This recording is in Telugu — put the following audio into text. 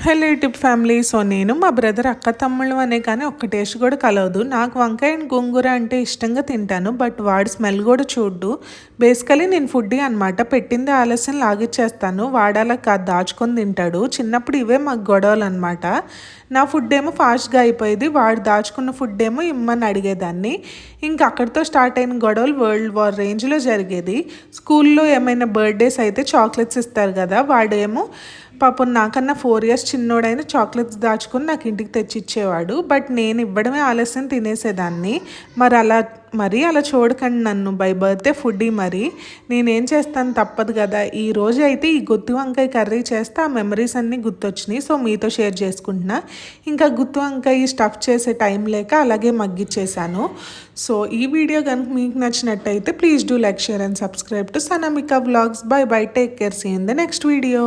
Hello YouTube family. సో నేను మా బ్రదర్ అక్క తమ్ముళ్ళు అనే కానీ ఒక్క టేస్ట్ కూడా కలవదు. నాకు వంకాయ అండ్ గోంగూర అంటే ఇష్టంగా తింటాను, బట్ వాడు స్మెల్ కూడా చూడ్డు. బేసికలీ నేను ఫుడ్డీ అనమాట. పెట్టింది ఆలస్యం లాగిచ్చేస్తాను, వాడాల కాదు దాచుకొని తింటాడు. చిన్నప్పుడు ఇవే మాకు గొడవలు అనమాట. నా ఫుడ్ ఏమో ఫాస్ట్గా అయిపోయేది, వాడు దాచుకున్న ఫుడ్ ఏమో ఇమ్మని అడిగేదాన్ని. ఇంకా అక్కడితో స్టార్ట్ అయిన గొడవలు వరల్డ్ వార్ రేంజ్లో జరిగేది. స్కూల్లో ఏమైనా బర్త్డేస్ అయితే చాక్లెట్స్ ఇస్తారు కదా, వాడేమో పాపం నాకన్నా 4 years చిన్నోడైనా చాక్లెట్స్ దాచుకొని నాకు ఇంటికి తెచ్చిచ్చేవాడు. బట్ నేను ఇవ్వడమే ఆలస్యం తినేసేదాన్ని. అలా చూడకండి నన్ను, బై బర్త్డే ఫుడ్డీ. మరి నేనేం చేస్తాను, తప్పదు కదా. ఈ రోజు అయితే ఈ గుత్తి వంకాయ కర్రీ చేస్తే ఆ మెమరీస్ అన్నీ గుర్తొచ్చినాయి. సో మీతో షేర్ చేసుకుంటున్నా. ఇంకా గుత్తి వంకాయ స్టఫ్ చేసే టైం లేక అలాగే మగ్గిచ్చేసాను. సో ఈ వీడియో కనుక మీకు నచ్చినట్టయితే please do like, share and subscribe to Sanamika vlogs. Bye bye, take care, see in the next video.